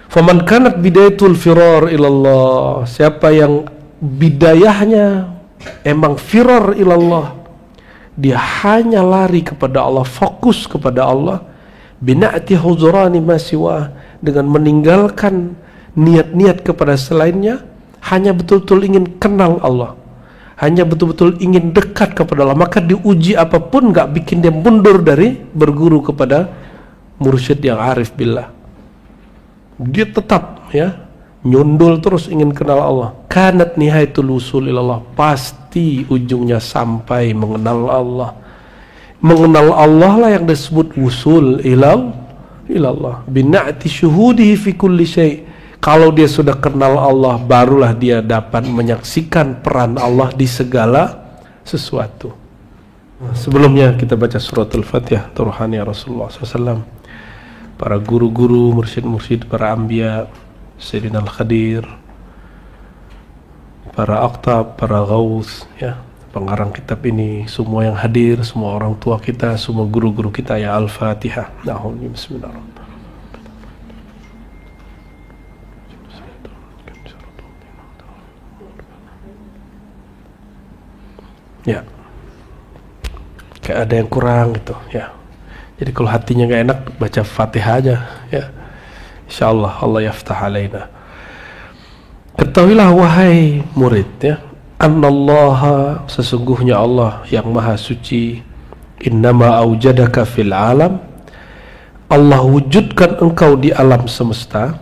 Faman kanat bidayatul firar ilallah, siapa yang bidayahnya emang firar ilallah, dia hanya lari kepada Allah, fokus kepada Allah, bina'ti huzurani ma siwa, dengan meninggalkan niat-niat kepada selainnya, hanya betul-betul ingin kenal Allah, hanya betul-betul ingin dekat kepada Allah, maka diuji apapun gak bikin dia mundur dari berguru kepada mursyid yang arif billah. Dia tetap nyundul terus ingin kenal Allah. Kanat nihayatul usul ilallah, pasti ujungnya sampai mengenal Allah. Mengenal Allah lah yang disebut usul ilallah. Bina'ti syuhudihi fi kulli syai'. Kalau dia sudah kenal Allah, barulah dia dapat menyaksikan peran Allah di segala sesuatu. Sebelumnya kita baca suratul Fatihah Turuhani Rasulullah SAW, para guru-guru, mursyid-mursyid, para anbiya, Sayyidina Al-Khadir, para aktab, para ghaus, pengarang kitab ini, semua yang hadir, semua orang tua kita, semua guru-guru kita, ya Al-Fatihah. Bismillahirrahmanirrahim. Ya, kayak ada yang kurang gitu, ya. Jadi kalau hatinya gak enak, baca Fatihah aja, ya. Insyaallah Allah yaftah alaina. Ketahuilah wahai murid, annallaha, sesungguhnya Allah yang maha suci, innama aujadaka fil alam, Allah wujudkan engkau di alam semesta,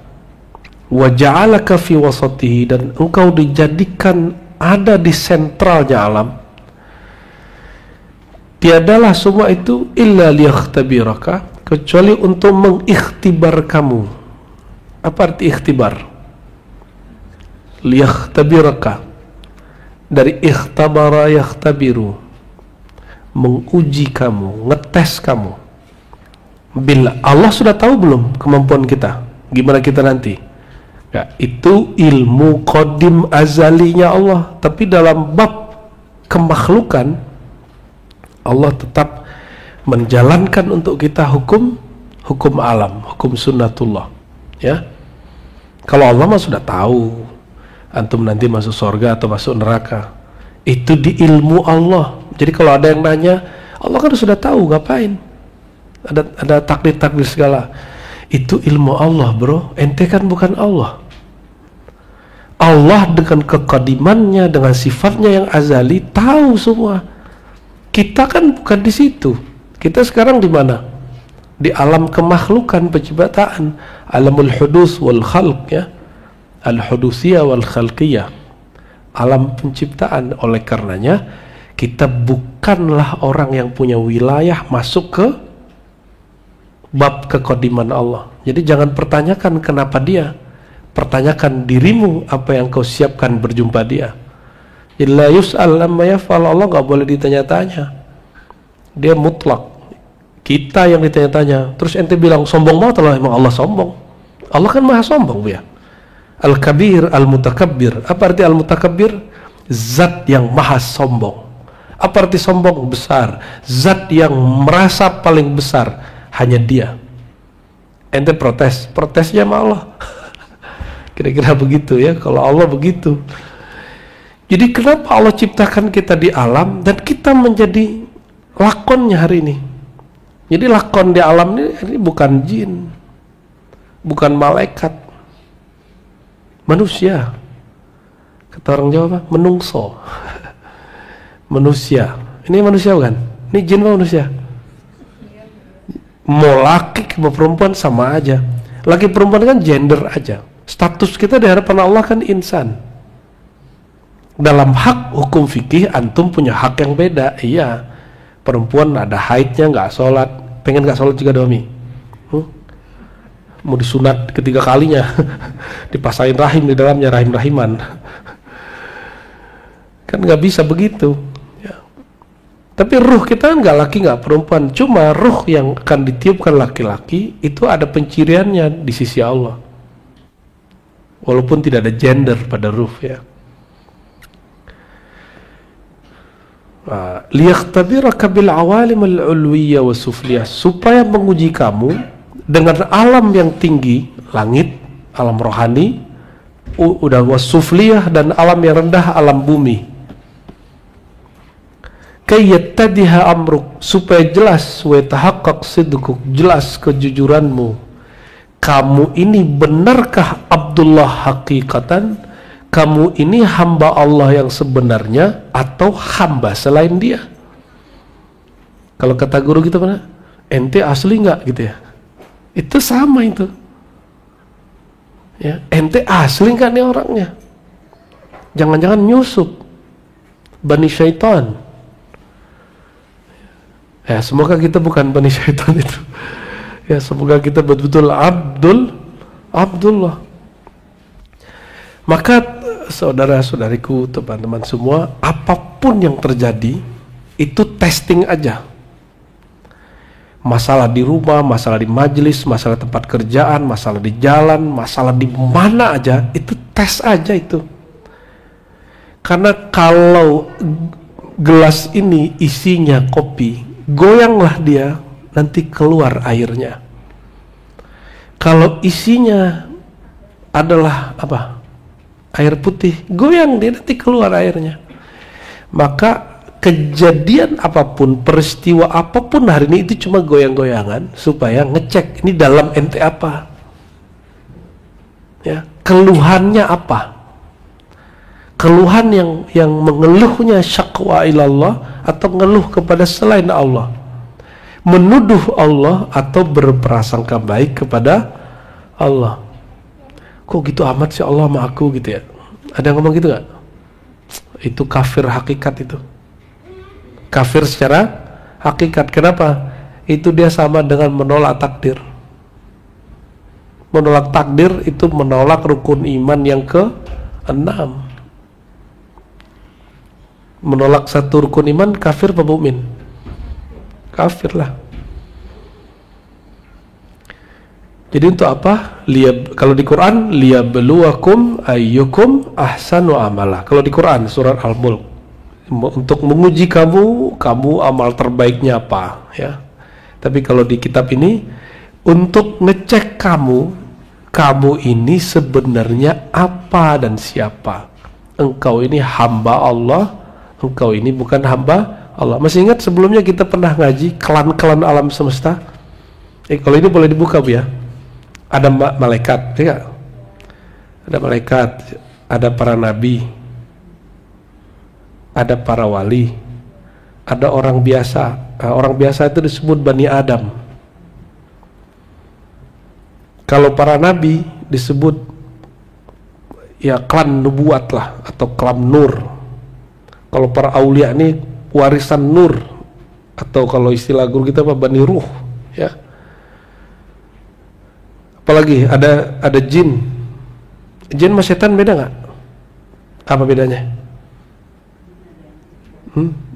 wa ja'alaka fi wasatihi, dan engkau dijadikan ada di sentralnya alam. Tiadalah semua itu illa liyakhtabiraka, kecuali untuk mengikhtibar kamu. Apa arti ikhtibar? Liyakhtabiraka, dari ikhtabara yakhtabiru, menguji kamu, ngetes kamu. Bila Allah sudah tahu belum kemampuan kita, gimana kita nanti? Ya, itu ilmu qadim azalinya Allah. Tapi dalam bab kemakhlukan, Allah tetap menjalankan untuk kita hukum alam, hukum sunnatullah. Ya, kalau Allah mah sudah tahu antum nanti masuk surga atau masuk neraka, itu di ilmu Allah. Jadi kalau ada yang nanya, Allah kan sudah tahu, ngapain ada takdir segala. Itu ilmu Allah, bro. Ente kan bukan Allah. Allah dengan kekadimannya, dengan sifatnya yang azali, tahu semua. Kita kan bukan di situ. Kita sekarang di mana? Di alam kemakhlukan, penciptaan, alamul hudus wal khalq, ya, al hudusiyah wal khalqiyah, alam penciptaan. Oleh karenanya kita bukanlah orang yang punya wilayah masuk ke bab kekodiman Allah. Jadi jangan pertanyakan kenapa dia, pertanyakan dirimu apa yang kau siapkan berjumpa dia. Illa yus'al amma yaf'al, Allah gak boleh ditanya-tanya, dia mutlak. Kita yang ditanya-tanya. Terus ente bilang sombong banget lah, emang Allah sombong? Allah kan maha sombong, ya. Al-Kabir, Al-Mutakabbir. Apa arti Al-Mutakabbir? Zat yang maha sombong. Apa arti sombong? Besar. Zat yang merasa paling besar, hanya dia. Ente protesnya sama Allah. Kira-kira begitu, ya. Kalau Allah begitu. Jadi kenapa Allah ciptakan kita di alam dan kita menjadi lakonnya hari ini? Jadi lakon di alam ini bukan jin, bukan malaikat, manusia. Kata orang Jawa apa? Menungso. Manusia. Ini manusia bukan? Ini jin apa manusia? Mau laki mau perempuan sama aja. Laki perempuan kan gender aja. Status kita di hadapan Allah kan insan. Dalam hak hukum fikih antum punya hak yang beda. Iya. Perempuan ada haidnya, nggak sholat, pengen nggak sholat juga domi, mau disunat ketiga kalinya, dipasangin rahim di dalamnya, rahim-rahiman, kan nggak bisa begitu, ya. Tapi ruh kita kan nggak laki nggak perempuan, cuma ruh yang akan ditiupkan laki-laki itu ada penciriannya di sisi Allah, walaupun tidak ada gender pada ruh, ya. Liyakhtabiraka bil awalim al-ulwiyah wa sufliyah, supaya menguji kamu dengan alam yang tinggi, langit, alam rohani, udah wasufliyah, dan alam yang rendah, alam bumi. Kayattadiha amruk, supaya jelas, wa tahaqqaq sidquk, jelas kejujuranmu. Kamu ini benarkah Abdullah hakikatan? Kamu ini hamba Allah yang sebenarnya atau hamba selain dia? Kalau kata guru kita mana? Ente asli nggak gitu ya? Itu sama itu. Ya, ente asli nggak nih orangnya? Jangan-jangan nyusup Bani Syaitan. Ya, semoga kita bukan Bani Syaitan itu. Ya, semoga kita betul-betul Abdullah. Maka saudara-saudariku, teman-teman semua, apapun yang terjadi itu testing aja. Masalah di rumah, masalah di majelis, masalah tempat kerjaan, masalah di jalan, masalah di mana aja, itu tes aja itu. Karena kalau gelas ini isinya kopi, goyanglah dia, nanti keluar airnya. Kalau isinya adalah apa? Air putih, goyang dia, nanti keluar airnya. Maka kejadian apapun, peristiwa apapun hari ini itu cuma goyang-goyangan supaya ngecek ini dalam ente apa. Ya, keluhannya apa? Keluhan yang mengeluhnya syakwa ilallah atau mengeluh kepada selain Allah, menuduh Allah atau berprasangka baik kepada Allah. Kok gitu amat sih Allah sama aku gitu ya? Ada yang ngomong gitu gak? Itu kafir hakikat itu. Kafir secara hakikat. Kenapa? Itu dia sama dengan menolak takdir. Menolak takdir itu menolak rukun iman yang ke-6. Menolak satu rukun iman, kafir apa mukmin? Kafir lah. Jadi untuk apa? Kalau di Quran, liyabluwakum ayyukum ahsanu amala. Kalau di Quran surat Al-Mulk, untuk menguji kamu amal terbaiknya apa, ya. Tapi kalau di kitab ini untuk ngecek kamu ini sebenarnya apa dan siapa. Engkau ini hamba Allah, engkau ini bukan hamba Allah. Masih ingat sebelumnya kita pernah ngaji klan-klan alam semesta? Kalau ini boleh dibuka Bu ya. Ada malaikat, ya? Ada malaikat, ada para nabi, ada para wali, ada orang biasa. Orang biasa itu disebut Bani Adam. Kalau para nabi disebut ya klan nubuat lah, atau klan nur. Kalau para aulia ini warisan nur, atau kalau istilah guru kita apa, Bani Ruh, ya. Apalagi ada jin. Jin sama setan beda nggak? Apa bedanya?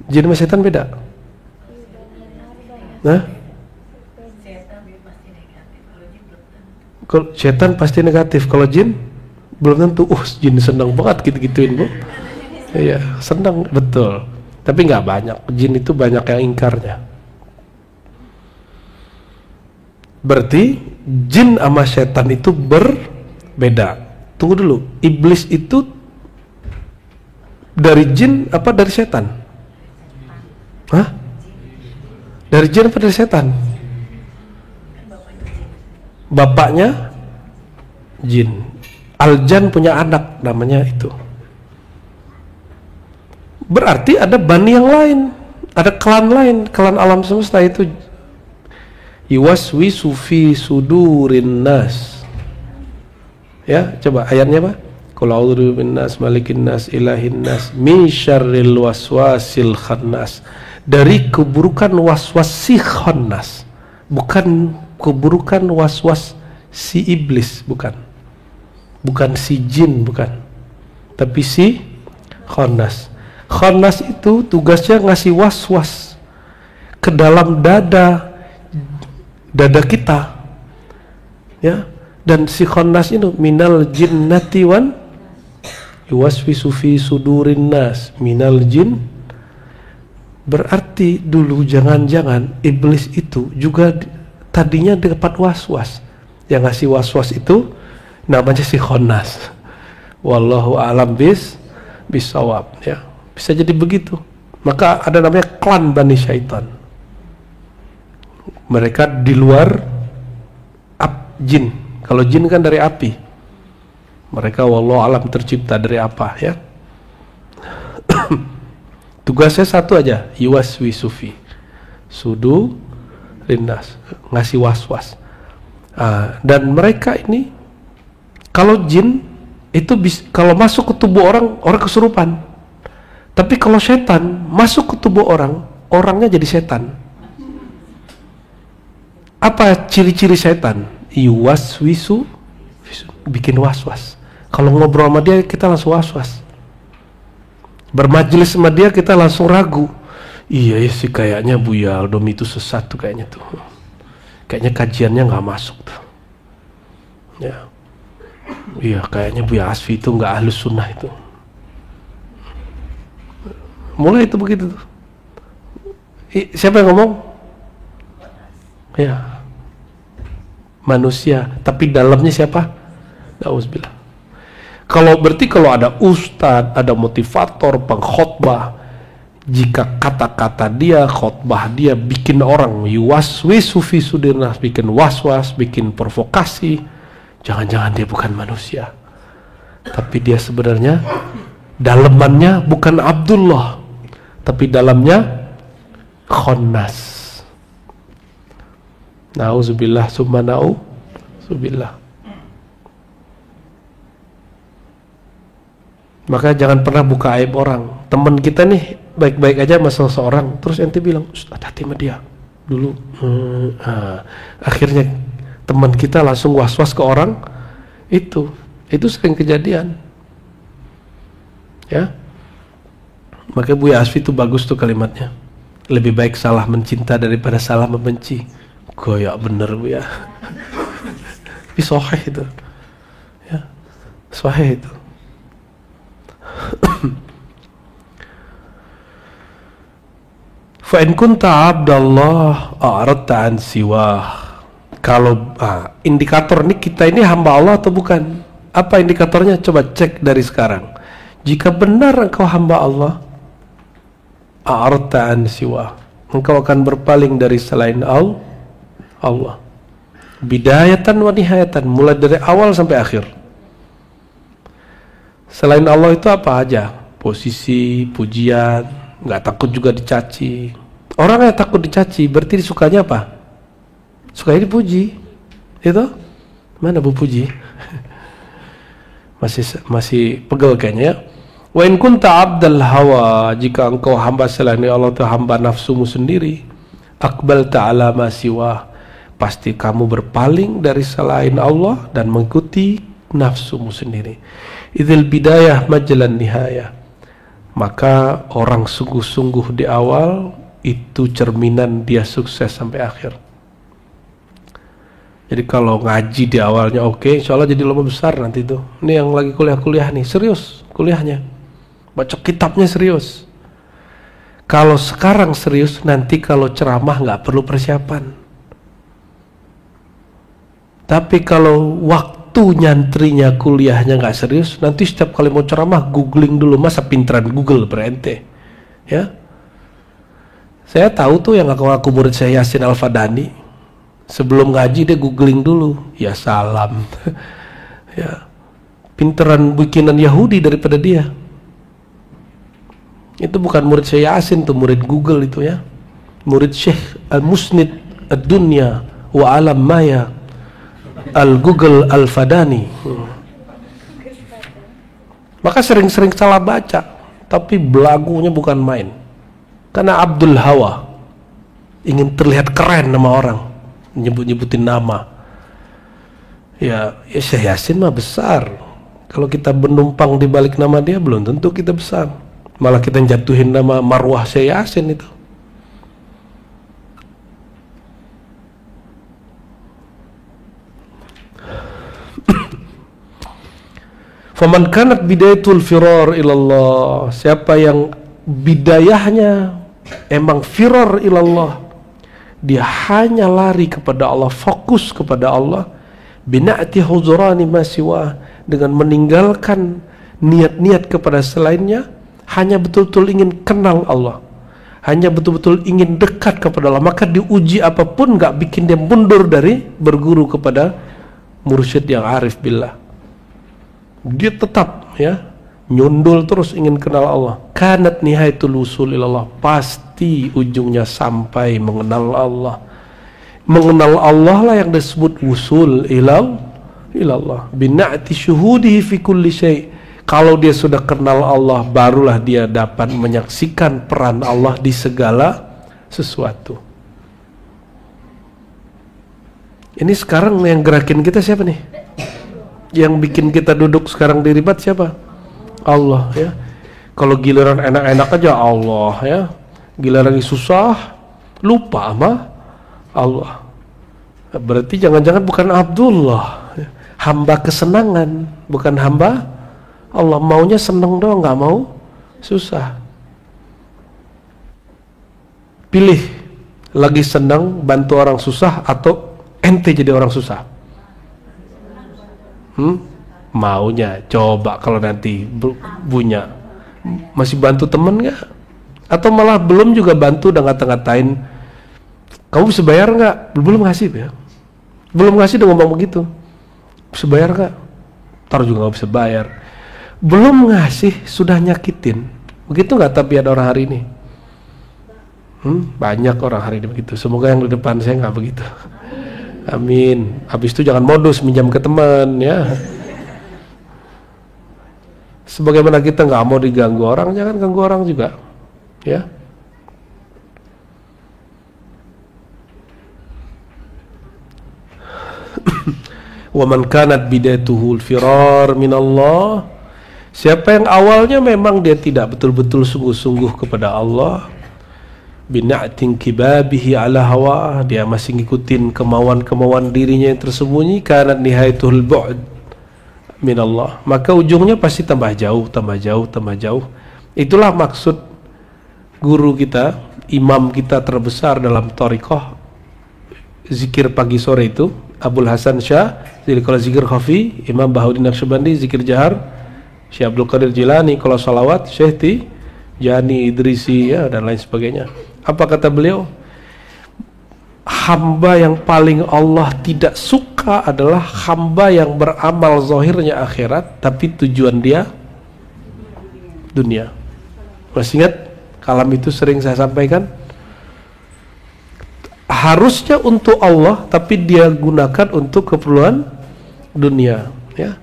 Jin sama setan beda? Nah? Kalau setan pasti negatif, kalau jin belum tentu. Jin senang banget gitu-gituin Bu. Iya, senang betul. Tapi nggak banyak. Jin itu banyak yang ingkarnya. Berarti jin sama setan itu berbeda. Tunggu dulu, iblis itu dari jin apa dari setan? Hah? Dari jin apa dari setan? Bapaknya jin. Aljan punya anak namanya itu. Berarti ada bani yang lain, ada klan lain, klan alam semesta itu. Yuwaswisu fi sudurin nas. Ya, coba ayatnya apa? Qul a'udzu binnas malikin nas ilahin nas min syarril waswasil khannas. Dari keburukan waswas si khannas. Bukan keburukan waswas si iblis, bukan. Bukan si jin, bukan. Tapi si khannas. Khannas itu tugasnya ngasih waswas ke dalam dada kita, ya. Dan si khannas itu minal jinnati wan yuwaswisu fi sudurin nas minal jin. Berarti dulu jangan-jangan iblis itu juga tadinya dapat waswas. Yang ngasih waswas itu namanya si Khonnas. Wallahu a'lam bisawab, ya. Bisa jadi begitu. Maka ada namanya klan Bani Syaitan. Mereka di luar jin. Kalau jin kan dari api. Mereka wallahu alam tercipta dari apa, ya. Tugasnya satu aja, yuwaswisufi sudu linnas, ngasih was-was. Dan mereka ini, kalau jin itu kalau masuk ke tubuh orang kesurupan. Tapi kalau setan masuk ke tubuh orang, orangnya jadi setan. Apa ciri-ciri setan? Yuwaswisu, bikin was-was. Kalau ngobrol sama dia kita langsung was-was. Bermajelis sama dia kita langsung ragu. Iya sih kayaknya Buya Aldom itu sesat tuh kayaknya tuh. Kayaknya kajiannya nggak masuk tuh. Ya. Iya kayaknya Buya Asfi itu nggak ahlus sunnah itu. Mulai itu begitu tuh. Siapa yang ngomong? Ya. Manusia, tapi dalamnya siapa? Nauzubillah. Berarti kalau ada ustadz, ada motivator, pengkhotbah, jika kata-kata dia, khotbah dia bikin orang yuwaswisu fi sudirnas, bikin was-was, bikin provokasi, jangan-jangan dia bukan manusia. Tapi dia sebenarnya dalamannya bukan Abdullah, tapi dalamnya Khonnas. Nauzubillah summa nauzubillah. Maka jangan pernah buka aib orang. Teman kita nih baik-baik aja sama seseorang, terus ente bilang, hati-hati sama dia dulu. Akhirnya teman kita langsung was-was ke orang itu sering kejadian. Ya. Maka Buya Asfi itu bagus tuh kalimatnya. Lebih baik salah mencinta daripada salah membenci. Goyak bener Buya. Tapi sahih itu. Ya. Sahih itu. Fa in kunta abdallah a'radta an siwah. Kalau indikator nih kita ini hamba Allah atau bukan? Apa indikatornya? Coba cek dari sekarang. Jika benar engkau hamba Allah, a'radta an siwah, engkau akan berpaling dari selain Allah. Bidayatan wa nihayatan, mulai dari awal sampai akhir. Selain Allah itu apa aja? Posisi, pujian, nggak takut juga dicaci. Orang yang takut dicaci berarti disukanya apa? Sukanya dipuji. Itu? Mana Bu Puji? masih pegel kayaknya. Wa in kunta abdal hawa, jika engkau hamba selain Allah itu hamba nafsumu sendiri, aqbalta ala ma siwa, pasti kamu berpaling dari selain Allah dan mengikuti nafsumu sendiri. Idzal bidayah majlan nihayah, maka orang sungguh-sungguh di awal itu cerminan dia sukses sampai akhir. Jadi kalau ngaji di awalnya oke, insya Allah jadi lomba besar nanti tuh. Ini yang lagi kuliah nih, serius kuliahnya, baca kitabnya serius. Kalau sekarang serius, nanti kalau ceramah nggak perlu persiapan. Tapi kalau waktu nyantrinya kuliahnya nggak serius, nanti setiap kali mau ceramah googling dulu. Masa pinteran Google berente, ya? Saya tahu tuh yang ngaku murid saya Yasin Al-Fadani, sebelum ngaji dia googling dulu. Ya salam. Ya, pinteran bikinan Yahudi daripada dia. Itu bukan murid saya Yasin tuh, murid Google itu ya. Murid Syekh Al-Musnid Ad-Dunya wa Alam Maya Al-Google Al-Fadani. Maka sering-sering salah baca, tapi belagunya bukan main. Karena Abdul Hawa ingin terlihat keren nama orang, nyebut-nyebutin nama. Ya Syekh Yasin mah besar. Kalau kita menumpang di balik nama dia, belum tentu kita besar. Malah kita jatuhin nama marwah Syekh Yasin itu. Faman kanat bidayatul firar ilallah, siapa yang bidayahnya emang firar ilallah, dia hanya lari kepada Allah, fokus kepada Allah, bina'ti huzurani ma siwa, dengan meninggalkan niat-niat kepada selainnya, hanya betul-betul ingin kenal Allah, hanya betul-betul ingin dekat kepada Allah, maka diuji apapun nggak bikin dia mundur dari berguru kepada mursyid yang arif billah. Dia tetap nyundul terus ingin kenal Allah. Kanat nihayatul usul ilallah, pasti ujungnya sampai mengenal Allah. Mengenal Allah lah yang disebut usul ilallah. Bina'ti syuhudihi fi kulli syai'. Kalau dia sudah kenal Allah, barulah dia dapat menyaksikan peran Allah di segala sesuatu. Ini sekarang yang gerakin kita siapa nih? Yang bikin kita duduk sekarang di ribat siapa? Allah ya. Kalau giliran enak-enak aja Allah ya. Giliran lagi susah lupa sama Allah. Berarti jangan-jangan bukan Abdullah, hamba kesenangan, bukan hamba Allah. Maunya seneng doang, nggak mau susah. Pilih, lagi senang bantu orang susah atau ente jadi orang susah? Maunya, coba kalau nanti punya masih bantu temen nggak? Atau malah belum juga bantu udah ngata-ngatain, kamu bisa bayar nggak? Belum ngasih ya? Belum ngasih udah ngomong begitu. Bisa bayar nggak? Ntar juga nggak bisa bayar. Belum ngasih sudah nyakitin. Begitu nggak tabiat orang hari ini? Banyak orang hari ini begitu. Semoga yang di depan saya nggak begitu. Amin. Habis itu jangan modus minjam ke teman ya. Sebagaimana kita nggak mau diganggu orang, jangan ganggu orang juga ya. Wa man kanat bidayatuhu al-firar min Allah, siapa yang awalnya memang dia tidak betul-betul sungguh-sungguh kepada Allah, bina'tin kibabihi ala hawa, dia masih ngikutin kemauan-kemauan dirinya yang tersembunyi, kanat nihayatul bu'd min Allah, maka ujungnya pasti tambah jauh, tambah jauh, tambah jauh. Itulah maksud guru kita, imam kita terbesar dalam thariqah zikir pagi sore itu, Abul Hasan Shah. Jadi kalau zikir khafi, Imam Bahaudin Naqsyabandi. Zikir jahar, Syekh Abdul Qadir Jilani. Kalau salawat, Syekh Jani Idrisi ya, dan lain sebagainya. Apa kata beliau? Hamba yang paling Allah tidak suka adalah hamba yang beramal zahirnya akhirat, tapi tujuan dia dunia. Masih ingat kalam itu sering saya sampaikan? Harusnya untuk Allah, tapi dia gunakan untuk keperluan dunia ya.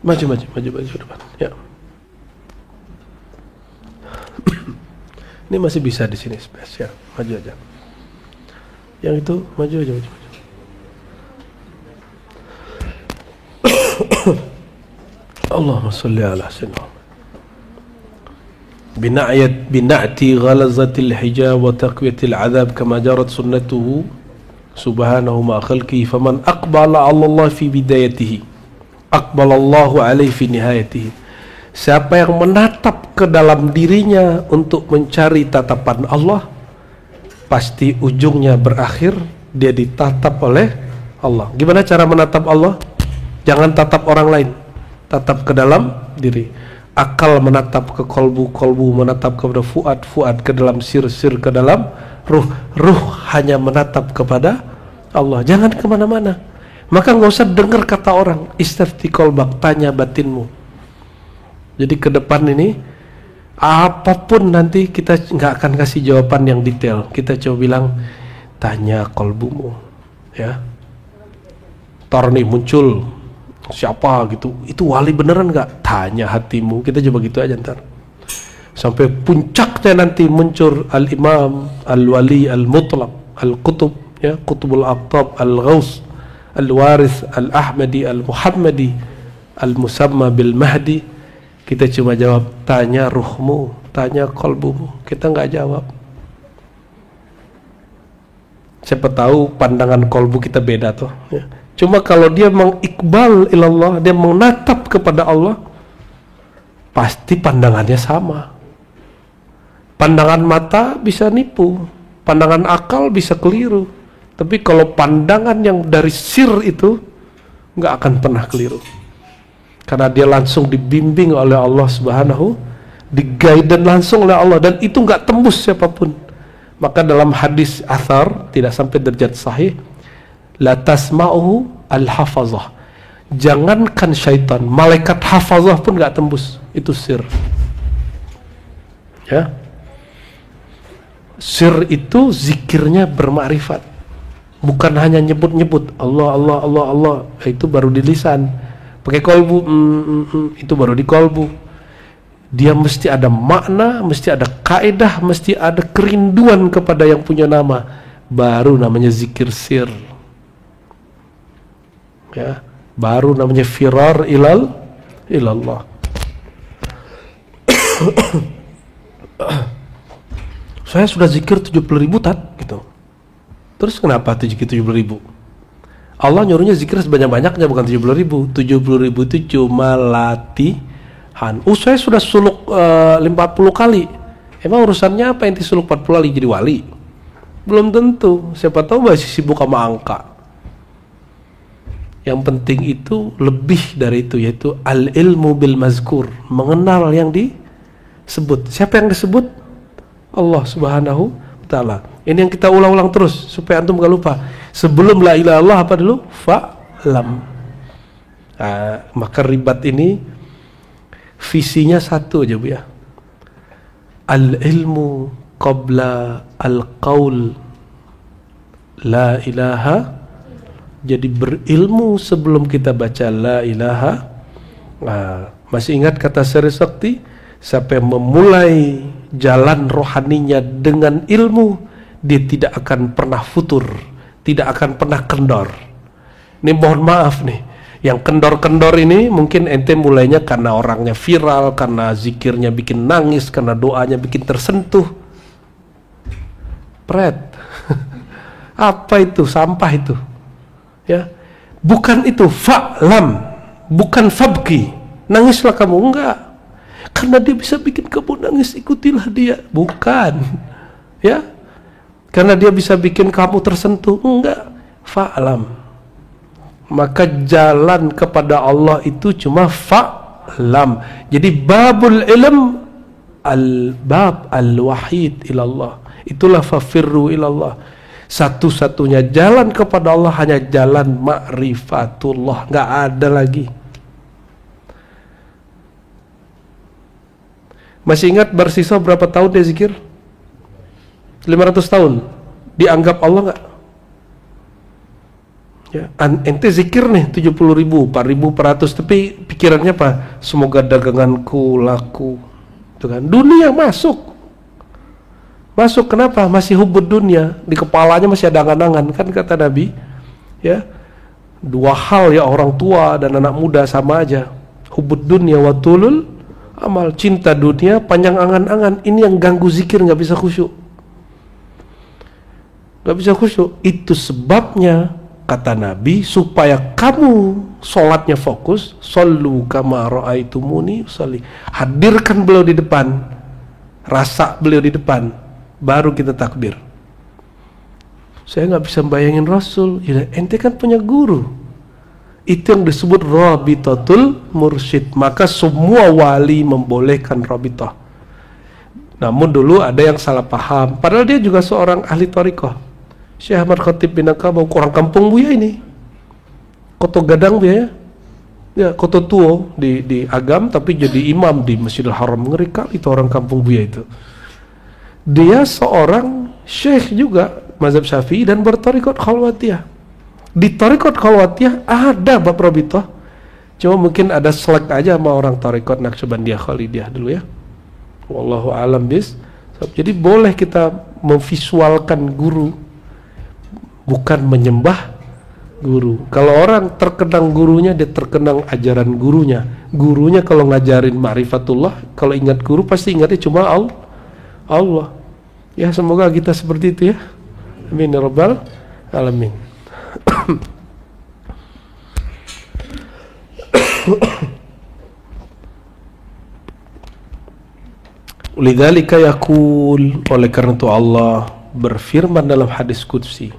maju depan ya. Ini masih bisa di sini space ya, maju aja. Yang itu maju aja. Allahumma sholli ala sayyidina bina'ti ghalazatil hijab wa taqwiyatil adab kama jarat sunnatuhu subhanahu ma khalqihi, faman aqbala 'ala Allah fi bidayatihi aqbala Allahu 'alaihi fi nihayatihi. Siapa yang menatap ke dalam dirinya untuk mencari tatapan Allah, pasti ujungnya berakhir dia ditatap oleh Allah. Gimana cara menatap Allah? Jangan tatap orang lain, tatap ke dalam diri. Akal menatap ke kolbu, kolbu menatap kepada fuad, fuad ke dalam sir, sir ke dalam ruh, ruh hanya menatap kepada Allah. Jangan kemana-mana. Maka nggak usah dengar kata orang. Istafti kolbak, tanya batinmu. Jadi ke depan ini apapun nanti kita nggak akan kasih jawaban yang detail. Kita coba bilang, tanya kolbumu ya. Ntar nih muncul siapa gitu, itu wali beneran nggak? Tanya hatimu. Kita coba gitu aja ntar sampai puncaknya nanti muncul al-imam al-wali al-mutlaq al-qutub ya, qutubul aqtab al-ghaus al-waris al-ahmadi al-muhammadi al-musamma bil mahdi. Kita cuma jawab, tanya ruhmu, tanya kolbumu. Kita nggak jawab. Siapa tahu pandangan kolbu kita beda tuh ya. Cuma kalau dia mengikbal ilallah, dia menatap kepada Allah, pasti pandangannya sama. Pandangan mata bisa nipu, pandangan akal bisa keliru. Tapi kalau pandangan yang dari sir itu nggak akan pernah keliru. Karena dia langsung dibimbing oleh Allah Subhanahu, di-guide langsung oleh Allah, dan itu nggak tembus siapapun. Maka dalam hadis athar, tidak sampai derajat sahih, la tasma'uhu al-hafazah. Jangankan syaitan, malaikat hafazah pun nggak tembus. Itu sir. Ya. Sir itu zikirnya bermakrifat, bukan hanya nyebut-nyebut Allah Allah Allah Allah, itu baru di lisan. Pakai kolbu, itu baru di kolbu. Dia mesti ada makna, mesti ada kaidah, mesti ada kerinduan kepada yang punya nama, baru namanya zikir sir. Ya, baru namanya firar ilallah. Saya sudah zikir 70.000 tat gitu. Terus kenapa zikir 70.000? Allah nyuruhnya zikir sebanyak-banyaknya, bukan 70.000. 70.000 itu cuma latihan. Saya sudah suluk 50 kali. Emang urusannya apa ente suluk 40 kali jadi wali? Belum tentu. Siapa tahu masih sibuk sama angka. Yang penting itu lebih dari itu, yaitu al-ilmu bil mazkur, mengenal yang disebut. Siapa yang disebut? Allah Subhanahu wa ta'ala. Ini yang kita ulang-ulang terus supaya antum gak lupa. Sebelum la ilaha illallah apa dulu? Fa'lam. Maka ribat ini visinya satu aja, Bu ya. Al-ilmu qabla al-qaul la ilaha. Jadi berilmu sebelum kita baca la ilaha. Masih ingat kata Sri Sakti? Siapa yang memulai jalan rohaninya dengan ilmu, dia tidak akan pernah futur, tidak akan pernah kendor. Ini mohon maaf nih, yang kendor-kendor ini mungkin ente mulainya karena orangnya viral, karena zikirnya bikin nangis, karena doanya bikin tersentuh. Pret. Apa itu? Sampah itu. Ya. Bukan itu fa'lam, bukan fabki. Nangislah kamu, enggak. Karena dia bisa bikin kamu nangis, ikutilah dia. Bukan. Ya. Karena dia bisa bikin kamu tersentuh, enggak. Fa'lam. Maka jalan kepada Allah itu cuma fa'lam. Jadi babul ilm al-bab al-wahid ilallah. Itulah fafirru ilallah. Satu-satunya jalan kepada Allah hanya jalan ma'rifatullah, enggak ada lagi. Masih ingat Barsisa berapa tahun dia zikir? 500 tahun. Dianggap Allah enggak? Ya, ente zikir nih 70.000, 4.400, tapi pikirannya apa? Semoga daganganku laku. Itu kan dunia masuk. Masuk kenapa? Masih hubud dunia, di kepalanya masih ada angan-angan, kan kata Nabi. Ya. Dua hal ya, orang tua dan anak muda sama aja. Hubud dunia wa tulul amal, cinta dunia, panjang angan-angan. Ini yang ganggu zikir, nggak bisa khusyuk. Nggak bisa khusyuk. Itu sebabnya kata Nabi, supaya kamu sholatnya fokus, shollu kama ra'aitumuni usolli. Hadirkan beliau di depan, rasa beliau di depan, baru kita takbir. Saya nggak bisa bayangin Rasul. Ya, ente kan punya guru. Itu yang disebut rabitatul mursyid. Maka semua wali membolehkan rabitah. Namun dulu ada yang salah paham, padahal dia juga seorang ahli thariqah. Syekh Ahmad Khatib bin Akabau, orang kampung Buya ini, Koto Gadang Buya ya, Koto Tuo di Agam, tapi jadi imam di Masjidil Haram. Ngeri kali itu orang kampung Buya itu. Dia seorang syekh juga mazhab Syafi'i dan berthariqat khalwatiyah. Di thariqat khalwatiyah ada bab rabitah, cuma mungkin ada selek aja sama orang thariqat Naqsyabandiyah Khalidiyah dulu ya. Wallahu a'lam bis. Jadi boleh kita memvisualkan guru, bukan menyembah guru. Kalau orang terkenang gurunya, dia terkenang ajaran gurunya. Gurunya kalau ngajarin ma'rifatullah, kalau ingat guru pasti ingatnya cuma Allah. Ya, semoga kita seperti itu ya. Amin ya rabbal alamin. Lidzalika yaqul, oleh karena itu Allah berfirman dalam hadis qudsi.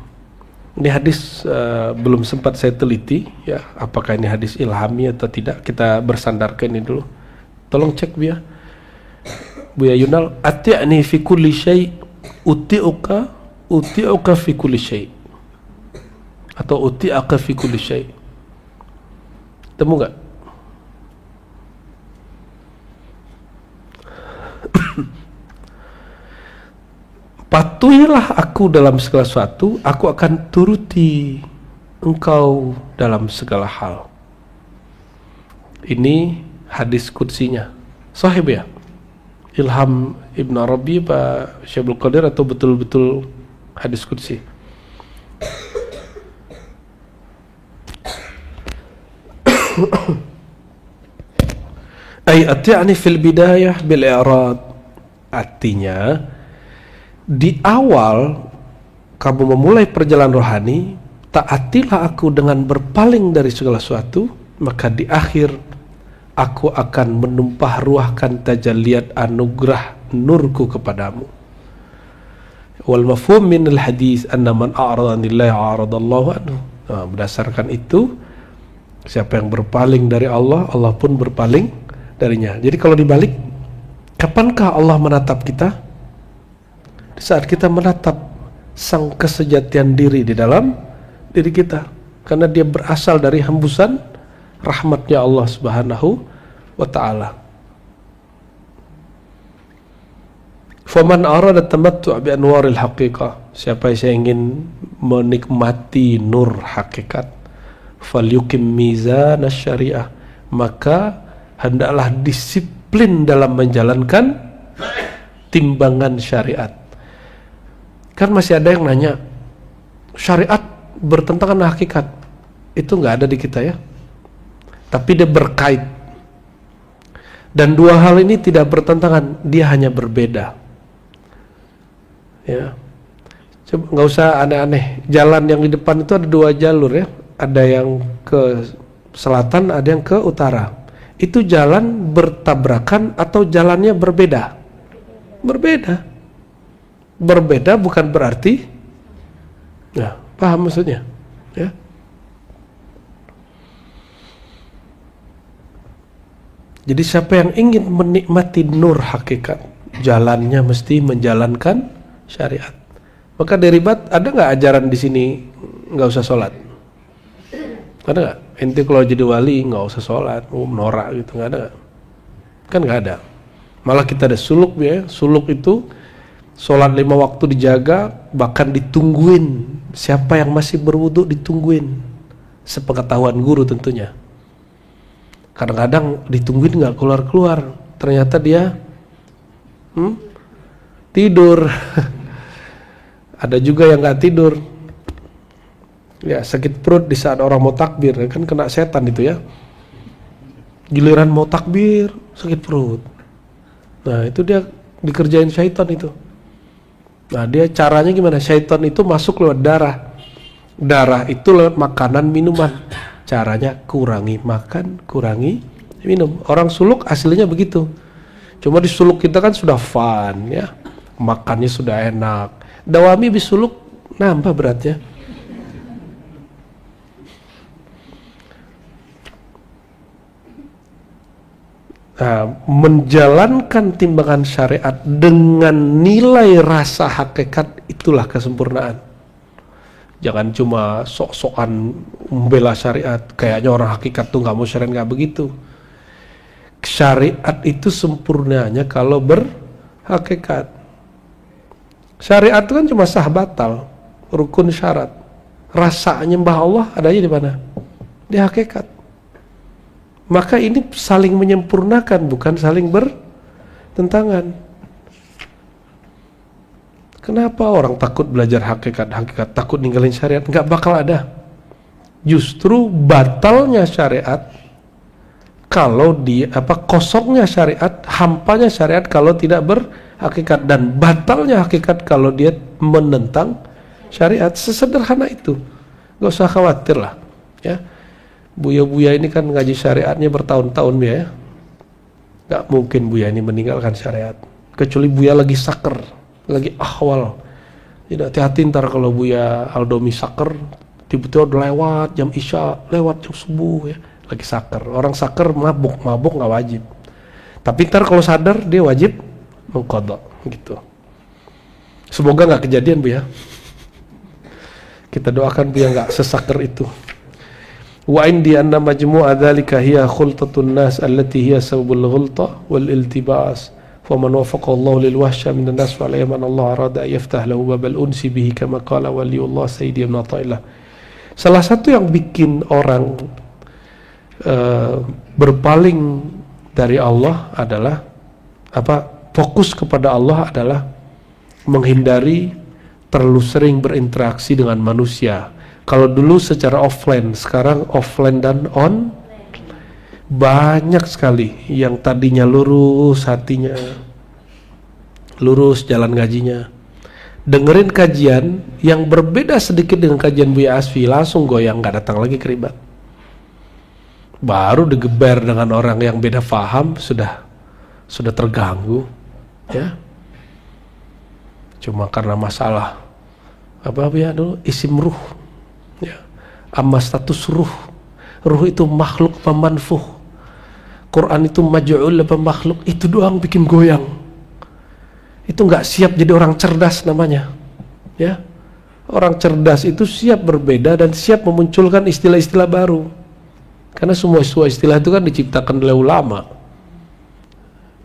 Ini hadis belum sempat saya teliti ya, apakah ini hadis ilhami atau tidak. Kita bersandarkan ini dulu. Tolong cek Buya Yunal, ati'ni fi kulli syai' uti'uka fi kulli syai', atau uti'aka fi kulli syai'. Temu enggak? Patuhilah aku dalam segala sesuatu, aku akan turuti engkau dalam segala hal. Ini hadis qudsinya. Sahih ya? Ilham Ibn Arabi, Pak Syaikhul Qadir, atau betul-betul hadis qudsi? Ay ati'ani fil bidayah bil i'rad. Artinya di awal kamu memulai perjalanan rohani, taatilah aku dengan berpaling dari segala sesuatu, maka di akhir aku akan menumpah ruahkan tajalliyat anugerah nurku kepadamu. Wal mafhum min al hadis anna man a'rada anillahi a'radallahu anhu. Nah, berdasarkan itu, siapa yang berpaling dari Allah, Allah pun berpaling darinya. Jadi kalau dibalik, kapankah Allah menatap kita? Di saat kita menatap sang kesejatian diri di dalam diri kita, karena dia berasal dari hembusan rahmatnya Allah Subhanahu wa ta'ala. Faman arada tamattu' bi anwaril haqiqah, siapa yang ingin menikmati nur hakikat, falyukim mizan syariah, maka hendaklah disiplin dalam menjalankan timbangan syariat. Kan masih ada yang nanya, syariat bertentangan dengan hakikat. Itu nggak ada di kita ya, tapi dia berkait. Dan dua hal ini tidak bertentangan, dia hanya berbeda ya. Coba nggak usah aneh-aneh. Jalan yang di depan itu ada dua jalur ya, ada yang ke selatan, ada yang ke utara. Itu jalan bertabrakan atau jalannya berbeda? Berbeda. Berbeda bukan berarti, ya, paham maksudnya ya. Jadi siapa yang ingin menikmati nur hakikat, jalannya mesti menjalankan syariat. Maka derivat, ada nggak ajaran di sini nggak usah sholat? Ada nggak? Ente kalau jadi wali nggak usah sholat, norak gitu, nggak ada? Kan nggak ada. Malah kita ada suluk ya. Suluk itu sholat 5 waktu dijaga, bahkan ditungguin. Siapa yang masih berwudu ditungguin, sepengetahuan guru tentunya. Kadang-kadang ditungguin nggak keluar-keluar, ternyata dia tidur. Ada juga yang nggak tidur ya, sakit perut di saat orang mau takbir, kan kena setan itu ya. Giliran mau takbir sakit perut, nah itu dia dikerjain syaitan itu. Nah dia caranya gimana? Syaitan itu masuk lewat darah, darah itu lewat makanan minuman. Caranya kurangi makan, kurangi minum. Orang suluk aslinya begitu. Cuma di suluk kita kan sudah fun ya, makannya sudah enak. Dawami bisuluk nambah beratnya. Nah, menjalankan timbangan syariat dengan nilai rasa hakikat, itulah kesempurnaan. Jangan cuma sok-sokan membela syariat, kayaknya orang hakikat tuh nggak mau syariat, nggak begitu. Syariat itu sempurnanya kalau berhakikat. Syariat itu kan cuma sah batal, rukun syarat. Rasa nyembah Allah adanya di mana? Di hakikat. Maka ini saling menyempurnakan, bukan saling bertentangan. Kenapa orang takut belajar hakikat, takut ninggalin syariat? Nggak bakal ada. Justru batalnya syariat kalau kosongnya syariat, hampanya syariat kalau tidak berhakikat, dan batalnya hakikat kalau dia menentang syariat. Sesederhana itu, nggak usah khawatir lah ya. Buya-buya ini kan ngaji syariatnya bertahun-tahun ya. Nggak mungkin Buya ini meninggalkan syariat. kecuali Buya lagi saker, lagi ahwal. Jadi hati-hati ntar kalau Buya Aldomi saker, tiba-tiba udah lewat jam isya, lewat jam subuh ya, lagi saker. Orang saker mabuk nggak wajib. Tapi ntar kalau sadar dia wajib mengqadha gitu. Semoga nggak kejadian Bu ya. Kita doakan Buya nggak sesaker itu. Wa indi anna majmu'a dzalika hiya khultatun nas allati hiya sababul ghulta wal iltibas. Faman wafaqa Allah lil wahsya minan nas wa alayman Allah arada yaftah lahu babal unsi bihi kama qala waliullah Sayyidi Ibn Athaillah. Salah satu yang bikin orang berpaling dari Allah adalah fokus kepada Allah adalah menghindari terlalu sering berinteraksi dengan manusia. Kalau dulu secara offline, sekarang offline dan on. Banyak sekali yang tadinya lurus hatinya, lurus jalan ngajinya, dengerin kajian yang berbeda sedikit dengan kajian Buya Asfi, langsung goyang, gak datang lagi keribat. Baru digeber dengan orang yang beda faham, sudah terganggu ya. Cuma karena masalah apa ya dulu, isim ruh ya. Amma status ruh itu makhluk pemanfuh, Quran itu maj'ul apa makhluk, itu doang bikin goyang. Itu nggak siap jadi orang cerdas namanya ya. Orang cerdas itu siap berbeda dan siap memunculkan istilah-istilah baru, karena semua istilah itu kan diciptakan oleh ulama,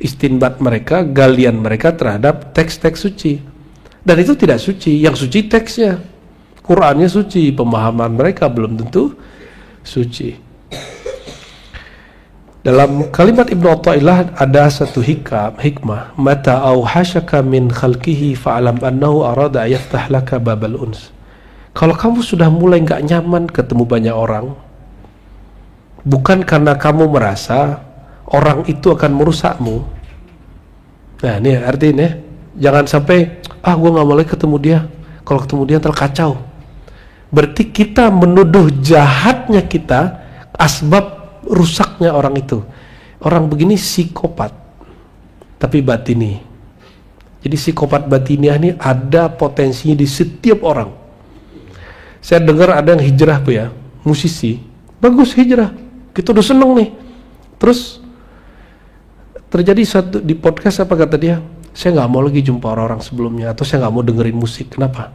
istinbat mereka, galian mereka terhadap teks-teks suci. Dan itu tidak suci, yang suci teksnya, Qurannya suci, pemahaman mereka belum tentu suci. Dalam kalimat Ibnu Athaillah ada satu hikmah, mata auhashaka min khalqihi fa'alam annahu arada yaftah laka babal uns. Kalau kamu sudah mulai nggak nyaman ketemu banyak orang, bukan karena kamu merasa orang itu akan merusakmu. Nah ini artinya, jangan sampai gue nggak mau lagi ketemu dia, kalau ketemu dia ntar kacau. Berarti kita menuduh jahatnya kita asbab rusaknya orang itu. Orang begini psikopat tapi batini. Jadi psikopat batiniah ini ada potensinya di setiap orang. Saya dengar ada yang hijrah Bu ya, musisi bagus hijrah, kita udah seneng nih. Terus terjadi satu di podcast, apa kata dia, saya nggak mau lagi jumpa orang-orang sebelumnya, atau saya nggak mau dengerin musik. Kenapa?